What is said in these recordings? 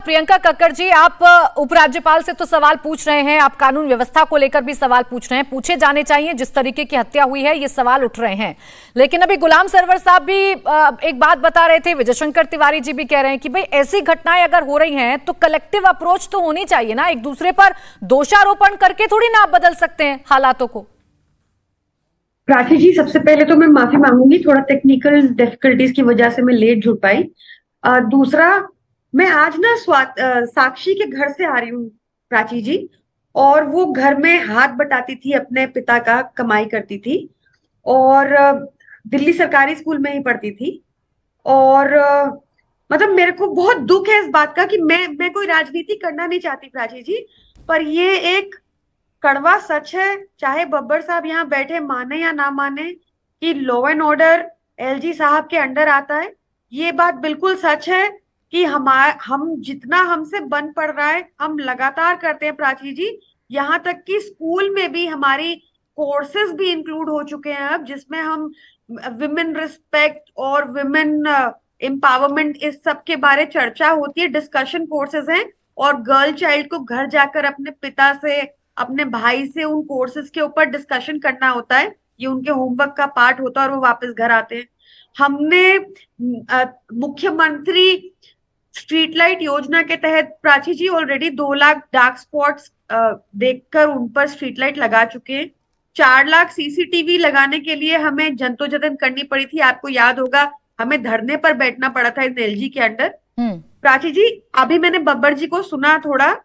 प्रियंका कक्कड़ जी, आप उपराज्यपाल से तो सवाल पूछ रहे हैं, आप कानून व्यवस्था को लेकर भी सवाल पूछ रहे हैं, पूछे जाने चाहिए। जिस तरीके की हत्या हुई है ये सवाल उठ रहे हैं, लेकिन अभी गुलाम सरवर साहब भी एक बात बता रहे थे, विजय शंकर तिवारी जी भी कह रहे हैं कि भाई ऐसी घटनाएं अगर हो रही हैं तो कलेक्टिव अप्रोच तो होनी चाहिए ना, एक दूसरे पर दोषारोपण करके थोड़ी ना आप बदल सकते हैं हालातों को। प्राची जी, सबसे पहले तो मैं माफी मांगूंगी, थोड़ा टेक्निकल डिफिकल्टीज की वजह से मैं लेट जुड़ पाई। दूसरा, मैं आज ना साक्षी के घर से आ रही हूँ प्राची जी, और वो घर में हाथ बटाती थी, अपने पिता का कमाई करती थी और दिल्ली सरकारी स्कूल में ही पढ़ती थी। और मतलब मेरे को बहुत दुख है इस बात का कि मैं कोई राजनीति करना नहीं चाहती प्राची जी, पर ये एक कड़वा सच है, चाहे बब्बर साहब यहाँ बैठे माने या ना माने, कि लॉ एंड ऑर्डर एलजी साहब के अंडर आता है। ये बात बिल्कुल सच है कि हम जितना हमसे बन पड़ रहा है हम लगातार करते हैं प्राची जी। यहाँ तक कि स्कूल में भी हमारी कोर्सेज भी इंक्लूड हो चुके हैं अब, जिसमें हम विमेन रिस्पेक्ट और विमेन एम्पावरमेंट इस सब के बारे चर्चा होती है, डिस्कशन कोर्सेज हैं। और गर्ल चाइल्ड को घर जाकर अपने पिता से, अपने भाई से उन कोर्सेज के ऊपर डिस्कशन करना होता है, ये उनके होमवर्क का पार्ट होता है और वो वापस घर आते हैं। हमने मुख्यमंत्री स्ट्रीट लाइट योजना के तहत प्राची जी ऑलरेडी 2 लाख डार्क स्पॉट्स देखकर उन पर स्ट्रीट लाइट लगा चुके हैं। 4 लाख सीसीटीवी लगाने के लिए हमें जद्दोजहद करनी पड़ी थी, आपको याद होगा, हमें धरने पर बैठना पड़ा था इस एलजी के अंडर। प्राची जी, अभी मैंने बब्बर जी को सुना थोड़ा,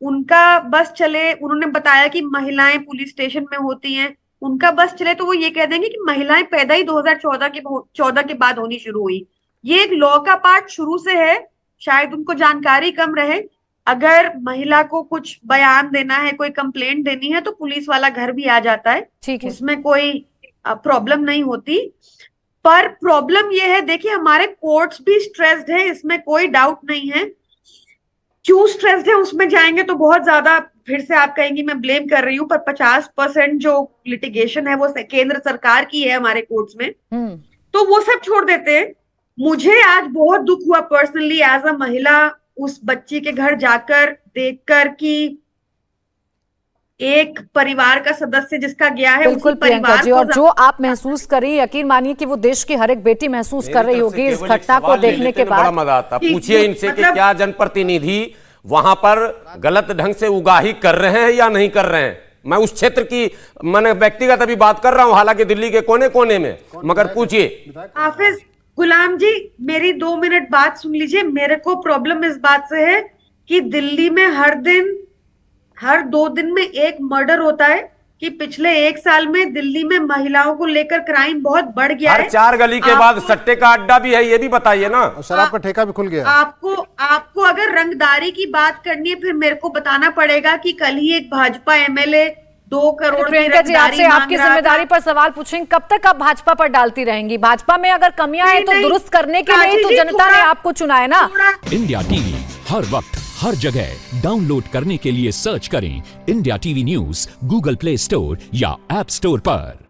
उनका बस चले, उन्होंने बताया कि महिलाएं पुलिस स्टेशन में होती हैं, उनका बस चले तो वो ये कह देंगे कि महिलाएं पैदा ही 2014 के बाद होनी शुरू हुई। ये एक लॉ का पार्ट शुरू से है, शायद उनको जानकारी कम रहे। अगर महिला को कुछ बयान देना है, कोई कंप्लेंट देनी है, तो पुलिस वाला घर भी आ जाता है, उसमें कोई प्रॉब्लम नहीं होती। पर प्रॉब्लम ये है, देखिए हमारे कोर्ट्स भी स्ट्रेस्ड है, इसमें कोई डाउट नहीं है। क्यों स्ट्रेस्ड है उसमें जाएंगे तो बहुत ज्यादा फिर से आप कहेंगी मैं ब्लेम कर रही हूँ, पर 50% जो लिटिगेशन है वो केंद्र सरकार की है हमारे कोर्ट्स में, तो वो सब छोड़ देते हैं। मुझे आज बहुत दुख हुआ पर्सनली एज अ महिला, उस बच्ची के घर जाकर देखकर कि एक परिवार का सदस्य जिसका गया है, बिल्कुल प्रियंका जी, और जो आप महसूस कर रही, यकीन मानिए कि वो देश की हर एक बेटी महसूस कर रही होगी इस घटना को देखने के बाद। बड़ा मजा आता, पूछिए इनसे कि क्या जनप्रतिनिधि वहां पर गलत ढंग से उगाही कर रहे हैं या नहीं कर रहे हैं। मैं उस क्षेत्र की मैंने व्यक्तिगत अभी बात कर रहा हूं, हालांकि दिल्ली के कोने कोने में, मगर पूछिए। हाफिज गुलाम जी, मेरी 2 मिनट बात सुन लीजिए। मेरे को प्रॉब्लम इस बात से है कि दिल्ली में हर 2 दिन में एक मर्डर होता है, कि पिछले 1 साल में दिल्ली में महिलाओं को लेकर क्राइम बहुत बढ़ गया है। हर 4 गली के बाद सट्टे का अड्डा भी है, ये भी बताइए ना, शराब का ठेका भी खुल गया। आपको अगर रंगदारी की बात करनी है, फिर मेरे को बताना पड़ेगा कि कल ही एक भाजपा एमएलए 2 करोड़ प्रियंका जी, आपसे आपकी जिम्मेदारी पर सवाल पूछेंगे, कब तक आप भाजपा पर डालती रहेंगी? भाजपा में अगर कमियां हैं तो दुरुस्त करने के लिए तो जनता ने आपको चुना है ना। इंडिया टीवी हर वक्त हर जगह डाउनलोड करने के लिए सर्च करें India TV news Google play store या ऐप स्टोर पर।